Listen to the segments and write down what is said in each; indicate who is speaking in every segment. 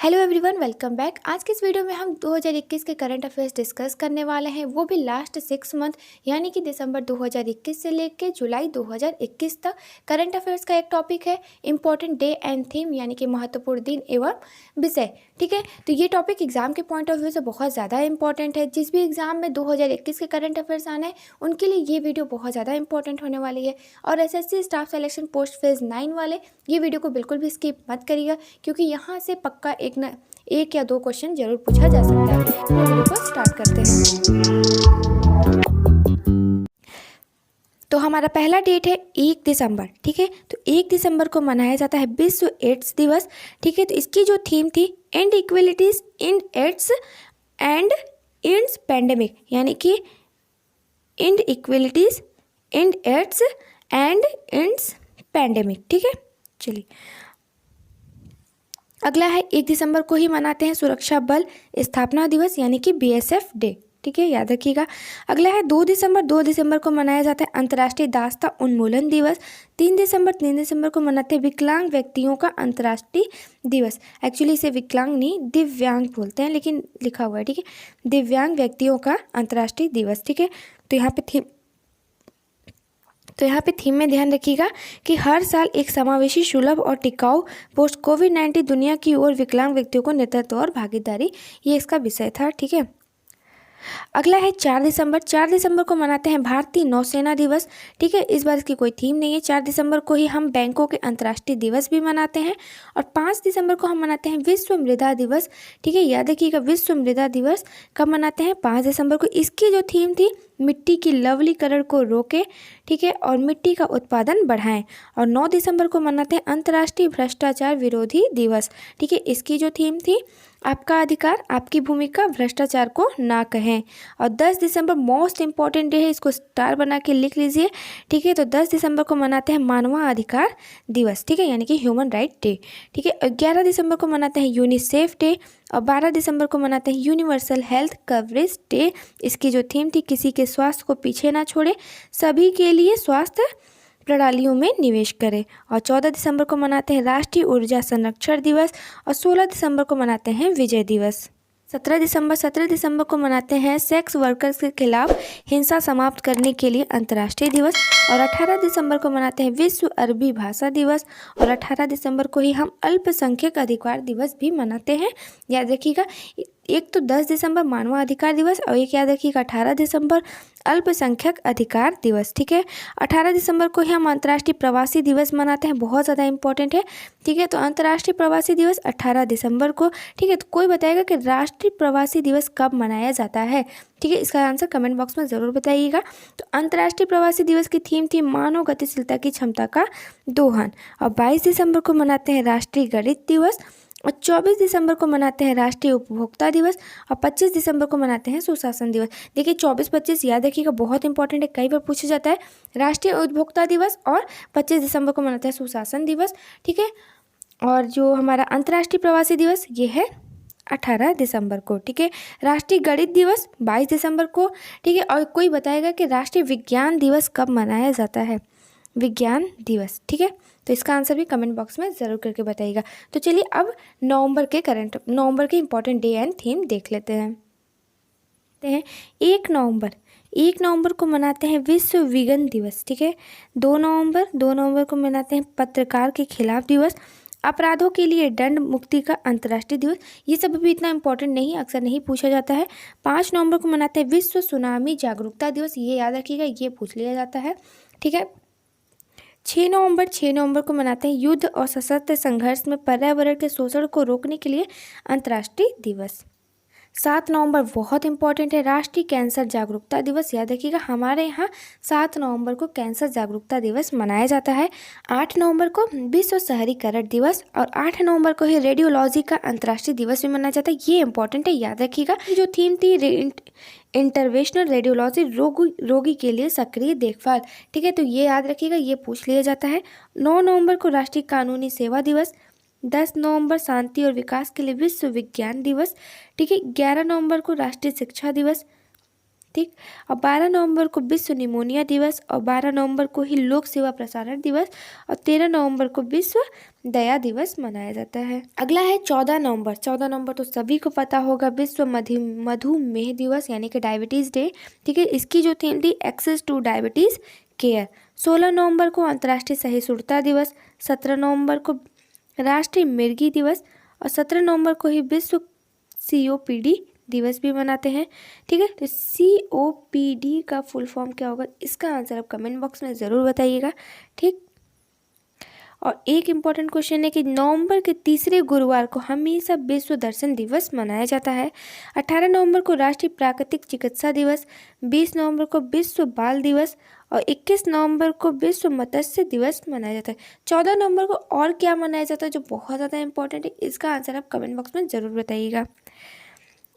Speaker 1: Hello everyone, welcome back. आज के इस वीडियो में हम 2021 के करंट अफेयर्स डिस्कस करने वाले हैं, वो भी लास्ट 6 मंथ यानी कि दिसंबर 2021 से लेकर जुलाई 2021 तक। करंट अफेयर्स का एक टॉपिक है इंपॉर्टेंट डे एंड थीम, यानी कि महत्वपूर्ण दिन एवं विषय। ठीक है, तो ये टॉपिक एग्जाम के पॉइंट ऑफ व्यू से बहुत ज़्यादा इंपॉर्टेंट है। जिस भी एग्जाम में 2021 के करंट अफेयर्स आना है उनके लिए ये वीडियो बहुत ज़्यादा इंपॉर्टेंट होने वाली है। और SSC staff selection post phase 9 वाले ये वीडियो को बिल्कुल भी स्किप मत करिएगा, क्योंकि यहाँ से पक्का एक या दो क्वेश्चन जरूर पूछा जा सकता है। तो वीडियो को स्टार्ट करते हैं। तो हमारा पहला डेट है 1 दिसंबर। ठीक है, तो 1 दिसंबर को मनाया जाता है विश्व एड्स दिवस। ठीक है, तो इसकी जो थीम थी end equalities in AIDS and ends pandemic, यानी कि end equalities in AIDS and ends pandemic. ठीक है, चलिए अगला है 1 दिसंबर को ही मनाते हैं सुरक्षा बल स्थापना दिवस, यानी कि बीएसएफ डे। ठीक है, याद रखिएगा। अगला है 2 दिसंबर को मनाया जाता है अंतर्राष्ट्रीय दास्ता उन्मूलन दिवस। 3 दिसंबर को मनाते हैं विकलांग व्यक्तियों का अंतर्राष्ट्रीय दिवस। एक्चुअली इसे विकलांग नहीं दिव्यांग बोलते हैं, लेकिन लिखा हुआ है। ठीक है, दिव्यांग व्यक्तियों का अंतर्राष्ट्रीय दिवस। ठीक है, तो यहाँ पे थीम में ध्यान रखिएगा कि हर साल एक समावेशी, सुलभ और टिकाऊ पोस्ट कोविड-19 दुनिया की ओर विकलांग व्यक्तियों को नेतृत्व और भागीदारी, ये इसका विषय था। ठीक है, अगला है 4 दिसंबर को मनाते हैं भारतीय नौसेना दिवस। ठीक है, इस बार इसकी कोई थीम नहीं है। 4 दिसंबर को ही हम बैंकों के अंतर्राष्ट्रीय दिवस भी मनाते हैं। और 5 दिसंबर को हम मनाते हैं विश्व मृदा दिवस। ठीक है, याद रखिएगा विश्व मृदा दिवस कब मनाते हैं? 5 दिसंबर को। इसकी जो थीम थी मिट्टी की लवलीकरण को रोके, ठीक है, और मिट्टी का उत्पादन बढ़ाएं। और 9 दिसंबर को मनाते हैं अंतर्राष्ट्रीय भ्रष्टाचार विरोधी दिवस। ठीक है, इसकी जो थीम थी आपका अधिकार आपकी भूमिका, भ्रष्टाचार को ना कहें। और 10 दिसंबर मोस्ट इंपॉर्टेंट डे है, इसको स्टार बना के लिख लीजिए। ठीक है, तो 10 दिसंबर को मनाते हैं मानवाधिकार दिवस। ठीक है, यानी कि ह्यूमन राइट डे। ठीक है, 11 दिसंबर को मनाते हैं यूनिसेफ डे। और 12 दिसंबर को मनाते हैं यूनिवर्सल हेल्थ कवरेज डे। इसकी जो थीम थी किसी के स्वास्थ्य को पीछे ना छोड़े, सभी के लिए स्वास्थ्य प्रणालियों में निवेश करें। और 14 दिसंबर को मनाते हैं राष्ट्रीय ऊर्जा संरक्षण दिवस। और 16 दिसंबर को मनाते हैं विजय दिवस। 17 दिसंबर को मनाते हैं सेक्स वर्कर्स के खिलाफ हिंसा समाप्त करने के लिए अंतर्राष्ट्रीय दिवस। और 18 दिसंबर को मनाते हैं विश्व अरबी भाषा दिवस। और 18 दिसंबर को ही हम अल्पसंख्यक अधिकार दिवस भी मनाते हैं। याद रखिएगा, एक तो 10 दिसंबर मानवाधिकार दिवस और एक याद रखिएगा 18 दिसंबर अल्पसंख्यक अधिकार दिवस। ठीक है, 18 दिसंबर को ही हम अंतर्राष्ट्रीय प्रवासी दिवस मनाते हैं, बहुत ज़्यादा इंपॉर्टेंट है। ठीक है, तो अंतर्राष्ट्रीय प्रवासी दिवस 18 दिसंबर को। ठीक है, तो कोई बताएगा कि राष्ट्रीय प्रवासी दिवस कब मनाया जाता है? ठीक है, इसका आंसर कमेंट बॉक्स में ज़रूर बताइएगा। तो अंतर्राष्ट्रीय प्रवासी दिवस की थीम थी मानव गतिशीलता की क्षमता का दोहन। और 22 दिसंबर को मनाते हैं राष्ट्रीय गणित दिवस। और 24 दिसंबर को मनाते हैं राष्ट्रीय उपभोक्ता दिवस। और 25 दिसंबर को मनाते हैं सुशासन दिवस। देखिए 24-25 याद रखिएगा, बहुत इंपॉर्टेंट है, कई बार पूछा जाता है। राष्ट्रीय उपभोक्ता दिवस और 25 दिसंबर को मनाते हैं सुशासन दिवस। ठीक है, और जो हमारा अंतर्राष्ट्रीय प्रवासी दिवस ये है 18 दिसंबर को। ठीक है, राष्ट्रीय गणित दिवस 22 दिसंबर को। ठीक है, और कोई बताएगा कि राष्ट्रीय विज्ञान दिवस कब मनाया जाता है? विज्ञान दिवस। ठीक है, तो इसका आंसर भी कमेंट बॉक्स में ज़रूर करके बताइएगा। तो चलिए अब नवंबर के इंपॉर्टेंट डे एंड थीम देख लेते हैं। 1 नवंबर को मनाते हैं विश्व विगन दिवस। ठीक है, 2 नवंबर को मनाते हैं पत्रकार के खिलाफ दिवस। अपराधों के लिए दंड मुक्ति का अंतर्राष्ट्रीय दिवस, ये सब भी इतना इंपॉर्टेंट नहीं, अक्सर नहीं पूछा जाता है। 5 नवंबर को मनाते हैं विश्व सुनामी जागरूकता दिवस, ये याद रखिएगा, ये पूछ लिया जाता है। ठीक है, 6 नवंबर को मनाते हैं युद्ध और सशस्त्र संघर्ष में पर्यावरण के शोषण को रोकने के लिए अंतर्राष्ट्रीय दिवस। 7 नवंबर बहुत इंपॉर्टेंट है, राष्ट्रीय कैंसर जागरूकता दिवस। याद रखिएगा, हमारे यहाँ 7 नवंबर को कैंसर जागरूकता दिवस मनाया जाता है। 8 नवंबर को विश्व शहरीकरण दिवस। और 8 नवंबर को ही रेडियोलॉजी का अंतर्राष्ट्रीय दिवस भी मनाया जाता है, ये इंपॉर्टेंट है, याद रखिएगा। जो थीम थी इंटरवेंशनल रेडियोलॉजी, रोगी के लिए सक्रिय देखभाल। ठीक है, तो ये याद रखिएगा, ये पूछ लिया जाता है। 9 नवंबर को राष्ट्रीय कानूनी सेवा दिवस। 10 नवंबर शांति और विकास के लिए विश्व विज्ञान दिवस। ठीक है, 11 नवंबर को राष्ट्रीय शिक्षा दिवस। ठीक। और 12 नवंबर को विश्व निमोनिया दिवस, और 12 नवंबर को ही लोक सेवा प्रसारण दिवस, और 13 नवंबर को विश्व दया दिवस मनाया जाता है। अगला है 14 नवंबर। 14 नवंबर तो सभी को पता होगा, विश्व मधुमेह दिवस यानी कि डायबिटीज़ डे। ठीक है, इसकी जो थीम थी एक्सेस टू डायबिटीज़ केयर। 16 नवंबर को अंतर्राष्ट्रीय सहिष्णुता दिवस, 17 नवंबर को राष्ट्रीय मिर्गी दिवस, और 17 नवंबर को ही विश्व COPD दिवस भी मनाते हैं। ठीक है, तो COPD का फुल फॉर्म क्या होगा, इसका आंसर आप कमेंट बॉक्स में ज़रूर बताइएगा। ठीक। और एक इम्पॉर्टेंट क्वेश्चन है कि नवंबर के तीसरे गुरुवार को हमेशा विश्व दर्शन दिवस मनाया जाता है। 18 नवंबर को राष्ट्रीय प्राकृतिक चिकित्सा दिवस, 20 नवंबर को विश्व बाल दिवस, और 21 नवंबर को विश्व मत्स्य दिवस मनाया जाता है। 14 नवंबर को और क्या मनाया जाता है जो बहुत ज़्यादा इंपॉर्टेंट है, इसका आंसर आप कमेंट बॉक्स में ज़रूर बताइएगा।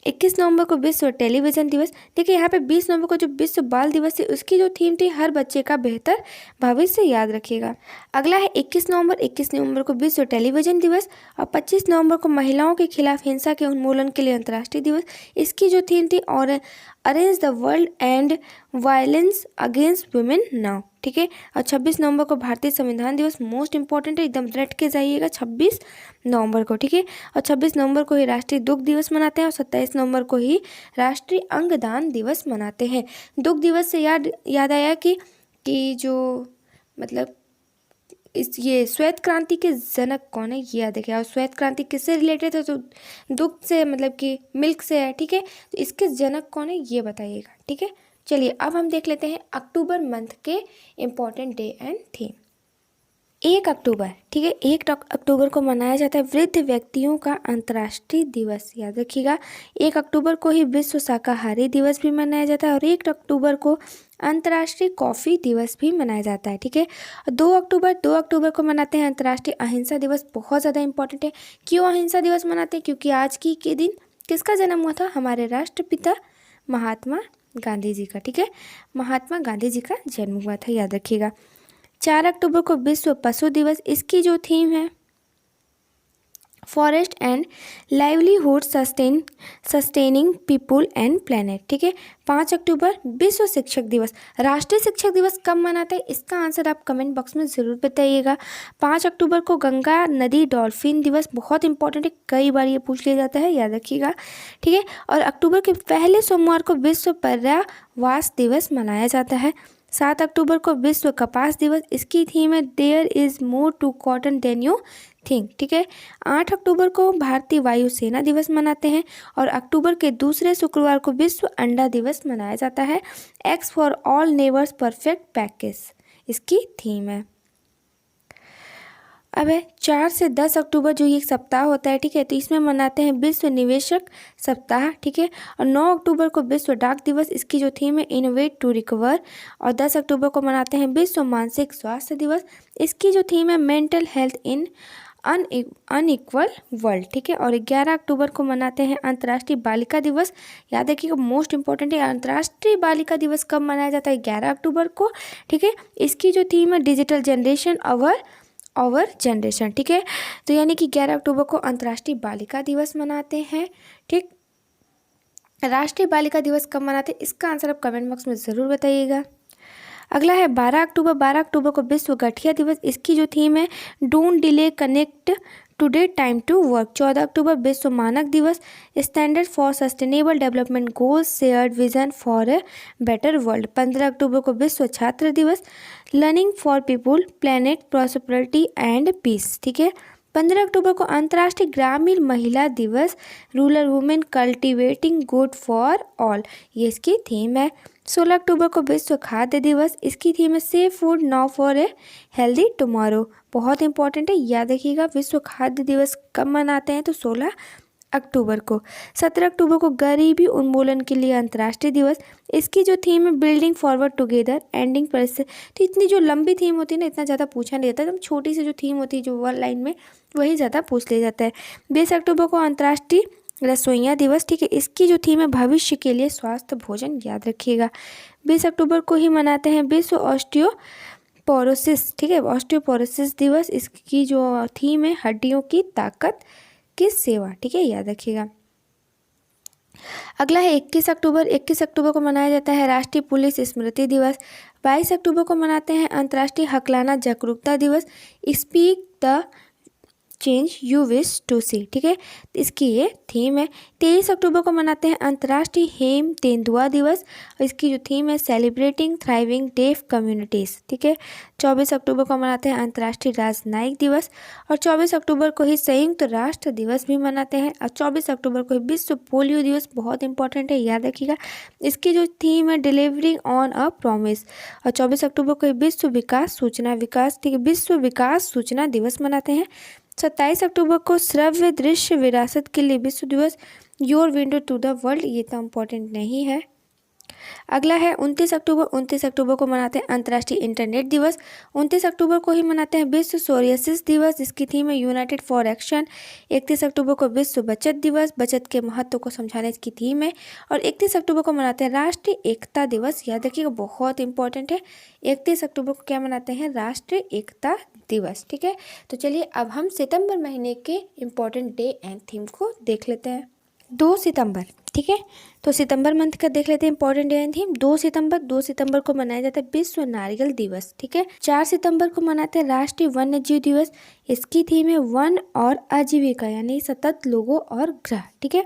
Speaker 1: 21 नवंबर को विश्व टेलीविज़न दिवस। देखिए यहाँ पे 20 नवंबर को जो विश्व बाल दिवस है उसकी जो थीम थी हर बच्चे का बेहतर भविष्य याद रखिएगा। अगला है 21 नवंबर। 21 नवंबर को विश्व टेलीविज़न दिवस, और 25 नवंबर को महिलाओं के खिलाफ हिंसा के उन्मूलन के लिए अंतर्राष्ट्रीय दिवस। इसकी जो थीम थी और arrange the world and violence against women now. ठीक है, और 26 नवंबर को भारतीय संविधान दिवस, मोस्ट इंपॉर्टेंट है, एकदम रट के जाइएगा 26 नवंबर को। ठीक है, और 26 नवंबर को ही राष्ट्रीय दुग्ध दिवस मनाते हैं, और 27 नवंबर को ही राष्ट्रीय अंगदान दिवस मनाते हैं। दुग्ध दिवस से याद आया कि जो मतलब ये श्वेत क्रांति के जनक कौन है ये याद रखिए। और श्वेत क्रांति किससे रिलेटेड है, तो दुग्ध से मतलब कि मिल्क से है। ठीक है, तो इसके जनक कौन है ये बताइएगा। ठीक है, चलिए अब हम देख लेते हैं अक्टूबर मंथ के इम्पॉर्टेंट डे एंड थीम। 1 अक्टूबर। ठीक है, 1 अक्टूबर को मनाया जाता है वृद्ध व्यक्तियों का अंतर्राष्ट्रीय दिवस, याद रखिएगा। 1 अक्टूबर को ही विश्व शाकाहारी दिवस भी मनाया जाता है, और 1 अक्टूबर को अंतर्राष्ट्रीय कॉफ़ी दिवस भी मनाया जाता है। ठीक है, 2 अक्टूबर को मनाते हैं अंतर्राष्ट्रीय अहिंसा दिवस, बहुत ज़्यादा इंपॉर्टेंट है। क्यों अहिंसा दिवस मनाते हैं, क्योंकि आज के दिन किसका जन्म हुआ था, हमारे राष्ट्रपिता महात्मा गांधी जी का। ठीक है, महात्मा गांधी जी का जन्म हुआ था, याद रखिएगा। 4 अक्टूबर को विश्व पशु दिवस, इसकी जो थीम है forest and livelihood sustaining people and planet. ठीक है, 5 अक्टूबर विश्व शिक्षक दिवस। राष्ट्रीय शिक्षक दिवस कब मनाते हैं, इसका आंसर आप कमेंट बॉक्स में ज़रूर बताइएगा। 5 अक्टूबर को गंगा नदी डॉल्फिन दिवस, बहुत इंपॉर्टेंट है, कई बार ये पूछ लिया जाता है, याद रखिएगा। ठीक है, और अक्टूबर के पहले सोमवार को विश्व पर्यावरण दिवस मनाया जाता है। 7 अक्टूबर को विश्व कपास दिवस, इसकी थीम है there is more to cotton than you think. ठीक है, 8 अक्टूबर को भारतीय वायुसेना दिवस मनाते हैं, और अक्टूबर के दूसरे शुक्रवार को विश्व अंडा दिवस मनाया जाता है। X for all neighbours perfect package इसकी थीम है। अब है 4 से 10 अक्टूबर जो ये सप्ताह होता है। ठीक है, तो इसमें मनाते हैं विश्व निवेशक सप्ताह। ठीक है, और 9 अक्टूबर को विश्व डाक दिवस, इसकी जो थीम है इनोवेट टू रिकवर, और 10 अक्टूबर को मनाते हैं विश्व मानसिक स्वास्थ्य दिवस, इसकी जो थीम है मेंटल हेल्थ इन अनइक्वल वर्ल्ड। ठीक है, और 11 अक्टूबर को मनाते हैं अंतर्राष्ट्रीय बालिका दिवस, याद रखिएगा मोस्ट इंपॉर्टेंट है। अंतर्राष्ट्रीय बालिका दिवस कब मनाया जाता है, 11 अक्टूबर को। ठीक है, इसकी जो थीम है डिजिटल जनरेशन आवर जनरेशन। ठीक है, तो यानी कि 11 अक्टूबर को अंतर्राष्ट्रीय बालिका दिवस मनाते हैं। ठीक, राष्ट्रीय बालिका दिवस कब मनाते हैं, इसका आंसर आप कमेंट बॉक्स में ज़रूर बताइएगा। अगला है 12 अक्टूबर। 12 अक्टूबर को विश्व गठिया दिवस, इसकी जो थीम है don't delay connect today time to work. 14 अक्टूबर विश्व मानक दिवस, standard for sustainable development goals shared vision for a better world. 15 अक्टूबर को विश्व छात्र दिवस, learning for people planet prosperity and peace. ठीक है, 15 अक्टूबर को अंतर्राष्ट्रीय ग्रामीण महिला दिवस, rural women cultivating good for all, ये इसकी थीम है। 16 अक्टूबर को विश्व खाद्य दिवस, इसकी थीम है safe food now for a healthy tomorrow, बहुत इंपॉर्टेंट है, याद रखिएगा। विश्व खाद्य दिवस कब मनाते हैं, तो 16 अक्टूबर को। 17 अक्टूबर को गरीबी उन्मूलन के लिए अंतर्राष्ट्रीय दिवस, इसकी जो थीम है बिल्डिंग फॉरवर्ड टुगेदर एंडिंग परिस्थिति। तो इतनी जो लंबी थीम होती है ना, इतना ज़्यादा पूछा नहीं जाता, एकदम छोटी सी जो थीम होती है जो वन लाइन में, वही ज़्यादा पूछ लिया जाता है। 20 अक्टूबर को अंतर्राष्ट्रीय रसोइया दिवस। ठीक है, इसकी जो थीम है भविष्य के लिए स्वास्थ्य भोजन, याद रखिएगा। 20 अक्टूबर को ही मनाते हैं विश्व ऑस्टियोपोरोसिस। ठीक है, ऑस्टियोपोरोसिस दिवस, इसकी जो थीम है हड्डियों की ताकत की सेवा। ठीक है, याद रखिएगा। अगला है 21 अक्टूबर। 21 अक्टूबर को मनाया जाता है राष्ट्रीय पुलिस स्मृति दिवस। 22 अक्टूबर को मनाते हैं अंतर्राष्ट्रीय हकलाना जागरूकता दिवस, speak the change you wish to see. ठीक है, इसकी ये थीम है। 23 अक्टूबर को मनाते हैं अंतर्राष्ट्रीय हेम तेंदुआ दिवस, और इसकी जो थीम है सेलिब्रेटिंग थ्राइविंग डेफ कम्युनिटीज़। ठीक है, 24 अक्टूबर को मनाते हैं अंतर्राष्ट्रीय राजनयिक दिवस, और 24 अक्टूबर को ही संयुक्त राष्ट्र दिवस भी मनाते हैं, और 24 अक्टूबर को ही विश्व पोलियो दिवस, बहुत इंपॉर्टेंट है, याद रखिएगा। इसकी जो थीम है डिलीवरिंग ऑन अ प्रॉमिस, और 24 अक्टूबर को ही विश्व विकास सूचना विकास, ठीक है, विश्व विकास सूचना दिवस मनाते हैं। 27 अक्टूबर को श्रव्य दृश्य विरासत के लिए विश्व दिवस, your window to the world, ये तो इम्पोर्टेंट नहीं है। अगला है 29 अक्टूबर। 29 अक्टूबर को मनाते हैं अंतर्राष्ट्रीय इंटरनेट दिवस। 29 अक्टूबर को ही मनाते हैं विश्व सोरियासिस दिवस, इसकी थीम है यूनाइटेड फॉर एक्शन। 31 अक्टूबर को विश्व बचत दिवस, बचत के महत्व को समझाने की थीम है। और 31 अक्टूबर को मनाते हैं राष्ट्रीय एकता दिवस, याद रखिएगा, बहुत इंपॉर्टेंट है। 31 अक्टूबर को क्या मनाते हैं? राष्ट्रीय एकता दिवस। ठीक है, तो चलिए अब हम सितंबर महीने के इम्पोर्टेंट डे एंड थीम को देख लेते हैं। 2 सितंबर, ठीक है, तो सितंबर मंथ का देख लेते हैं इंपॉर्टेंट डे एंड थीम। 2 सितंबर को मनाया जाता है विश्व नारियल दिवस। ठीक है, 4 सितंबर को मनाते हैं राष्ट्रीय वन्य जीव दिवस, इसकी थीम है वन और आजीविका, यानी सतत लोगों और ग्रह। ठीक है,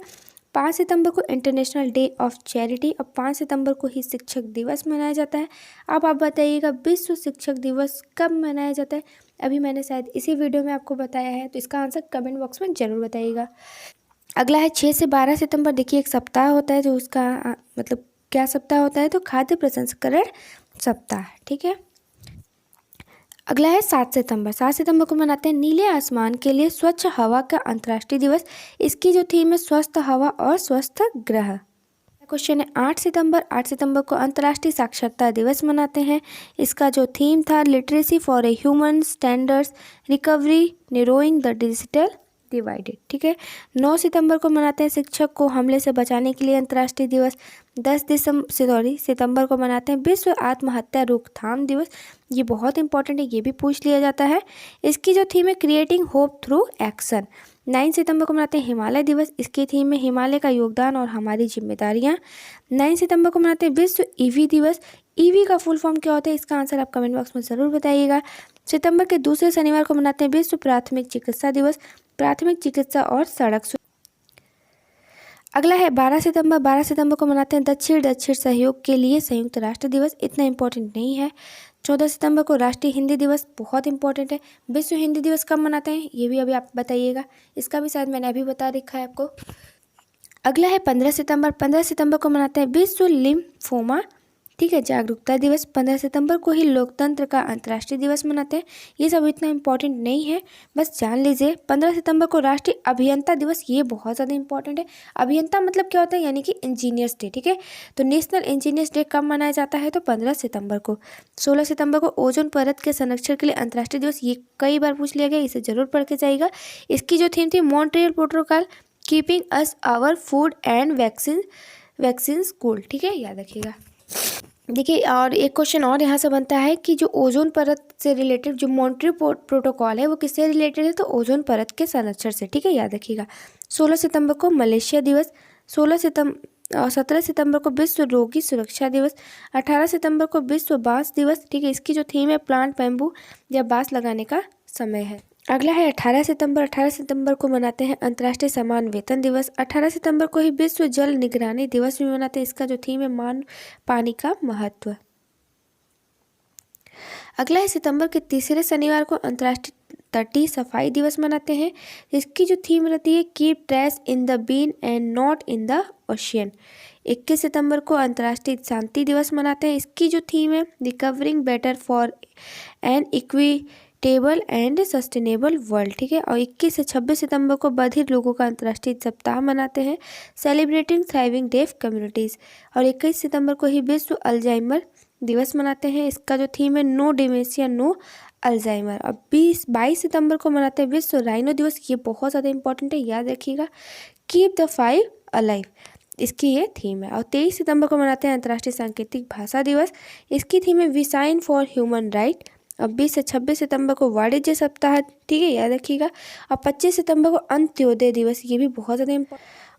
Speaker 1: 5 सितंबर को इंटरनेशनल डे ऑफ चैरिटी, और 5 सितंबर को ही शिक्षक दिवस मनाया जाता है। अब आप बताइएगा विश्व शिक्षक दिवस कब मनाया जाता है? अभी मैंने शायद इसी वीडियो में आपको बताया है, तो इसका आंसर कमेंट बॉक्स में ज़रूर बताइएगा। अगला है 6 से 12 सितंबर। देखिए एक सप्ताह होता है, जो उसका मतलब क्या सप्ताह होता है? तो खाद्य प्रसंस्करण सप्ताह। ठीक है, अगला है 7 सितंबर। 7 सितंबर को मनाते हैं नीले आसमान के लिए स्वच्छ हवा का अंतर्राष्ट्रीय दिवस, इसकी जो थीम है स्वस्थ हवा और स्वस्थ ग्रह। क्वेश्चन है 8 सितंबर। 8 सितंबर को अंतर्राष्ट्रीय साक्षरता दिवस मनाते हैं, इसका जो थीम था literacy for a human standards recovery narrowing the digital divided. ठीक है, 9 सितंबर को मनाते हैं शिक्षक को हमले से बचाने के लिए अंतर्राष्ट्रीय दिवस। 10 सितंबर को मनाते हैं विश्व आत्महत्या रोकथाम दिवस, ये बहुत इंपॉर्टेंट है, ये भी पूछ लिया जाता है। इसकी जो थीम है क्रिएटिंग होप थ्रू एक्शन। 9 सितंबर को मनाते हैं हिमालय दिवस, इसकी थीम है हिमालय का योगदान और हमारी जिम्मेदारियाँ। 9 सितंबर को मनाते हैं विश्व ईवी दिवस। ईवी का फुल फॉर्म क्या होता है? इसका आंसर आप कमेंट बॉक्स में ज़रूर बताइएगा। सितंबर के दूसरे शनिवार को मनाते हैं विश्व प्राथमिक चिकित्सा दिवस, प्राथमिक चिकित्सा और सड़क। अगला है 12 सितंबर। 12 सितंबर को मनाते हैं दक्षिण सहयोग के लिए संयुक्त राष्ट्र दिवस, इतना इंपॉर्टेंट नहीं है। 14 सितंबर को राष्ट्रीय हिंदी दिवस, बहुत इंपॉर्टेंट है। विश्व हिंदी दिवस कब मनाते हैं? ये भी अभी आप बताइएगा, इसका भी शायद मैंने अभी बता रखा है आपको। अगला है 15 सितंबर। 15 सितंबर को मनाते हैं विश्व लिम्फोमा, ठीक है, जागरूकता दिवस। 15 सितंबर को ही लोकतंत्र का अंतर्राष्ट्रीय दिवस मनाते हैं, ये सब इतना इंपॉर्टेंट नहीं है, बस जान लीजिए। 15 सितंबर को राष्ट्रीय अभियंता दिवस, ये बहुत ज़्यादा इंपॉर्टेंट है। अभियंता मतलब क्या होता है? यानी कि इंजीनियर्स डे। ठीक है, तो नेशनल इंजीनियर्स डे कब मनाया जाता है? तो 15 सितंबर को। 16 सितंबर को ओजोन परत के संरक्षण के लिए अंतर्राष्ट्रीय दिवस, ये कई बार पूछ लिया गया, इसे जरूर पढ़ के जाइएगा। इसकी जो थीम थी Montreal protocol, keeping us our food and vaccine cool. ठीक है, याद रखिएगा। देखिए, और एक क्वेश्चन और यहाँ से बनता है कि जो ओजोन परत से रिलेटेड जो मॉन्ट्रियल प्रोटोकॉल है वो किससे रिलेटेड है? तो ओजोन परत के संरक्षण से। ठीक है, याद रखिएगा। 16 सितंबर को मलेशिया दिवस। 17 सितंबर को विश्व रोगी सुरक्षा दिवस। 18 सितंबर को विश्व बांस दिवस। ठीक है, इसकी जो थीम है प्लांट बैम्बू, जब बांस लगाने का समय है। अगला है 18 सितंबर। 18 सितंबर को मनाते हैं अंतर्राष्ट्रीय समान वेतन दिवस। 18 सितंबर को ही विश्व जल निगरानी दिवस भी मनाते हैं, इसका जो थीम है पानी का महत्व। अगला है सितंबर के तीसरे शनिवार को अंतर्राष्ट्रीय तटीय सफाई दिवस मनाते हैं, इसकी जो थीम रहती है keep trash in the bin and not in the ocean. 21 सितंबर को अंतर्राष्ट्रीय शांति दिवस मनाते हैं, इसकी जो थीम है recovering better for an equitable and sustainable world. ठीक है, और 21 से 26 सितंबर को बधिर लोगों का अंतर्राष्ट्रीय सप्ताह मनाते हैं, सेलिब्रेटिंग थ्राइविंग डेफ कम्युनिटीज़। और 21 सितंबर को ही विश्व अल्जाइमर दिवस मनाते हैं, इसका जो थीम है नो डिमेंशिया नो अल्जाइमर। और 22 सितंबर को मनाते हैं विश्व राइनो दिवस, ये बहुत ज़्यादा इंपॉर्टेंट है, याद रखिएगा। कीप द फाइव अलाइव, इसकी ये थीम है। और 23 सितंबर को मनाते हैं अंतर्राष्ट्रीय सांकेतिक भाषा दिवस, इसकी थीम है we sign for human right. और 20 से 26 सितंबर को वाणिज्य सप्ताह, ठीक है, याद रखिएगा। और 25 सितंबर को अंत्योदय दिवस, ये भी बहुत ज़्यादा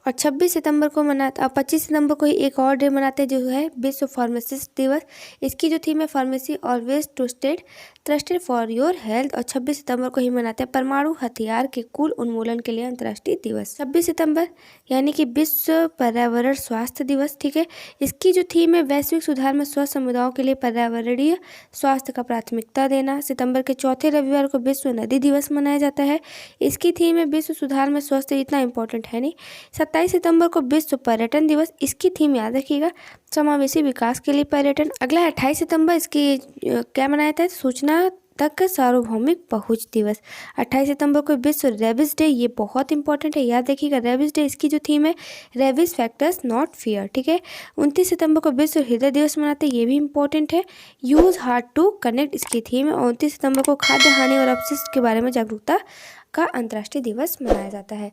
Speaker 1: और 25 सितंबर को ही एक और डे मनाते हैं जो है विश्व फार्मासिस्ट दिवस। इसकी जो थीम है pharmacy always trusted for your health. और 26 सितंबर को ही मनाते हैं परमाणु हथियार के कुल उन्मूलन के लिए अंतर्राष्ट्रीय दिवस। 26 सितंबर यानी कि विश्व पर्यावरण स्वास्थ्य दिवस, ठीक है। इसकी जो थीम है वैश्विक सुधार में स्वस्थ समुदायों के लिए पर्यावरणीय स्वास्थ्य का प्राथमिकता देना। सितंबर के चौथे रविवार को विश्व नदी दिवस मनाया जाता है। इसकी थीम है विश्व सुधार में स्वास्थ्य इतना इंपॉर्टेंट है नहीं। 27 सितंबर को विश्व पर्यटन दिवस, इसकी थीम याद रखिएगा समावेशी विकास के लिए पर्यटन। अगला 28 सितंबर इसकी क्या मनाया जाता है, सूचना तक सार्वभौमिक पहुंच दिवस। 28 सितंबर को विश्व रेबिस डे, ये बहुत इंपॉर्टेंट है, याद रखिएगा रेबिस डे। इसकी जो थीम है रेबिस फैक्टर्स नॉट फियर, ठीक है। 29 सितंबर को विश्व हृदय दिवस मनाते हैं, ये भी इंपॉर्टेंट है, यूज हार्ट टू कनेक्ट इसकी थीम है। 29 सितंबर को खाद्य हानि और अपशिष्ट के बारे में जागरूकता का अंतर्राष्ट्रीय दिवस मनाया जाता है।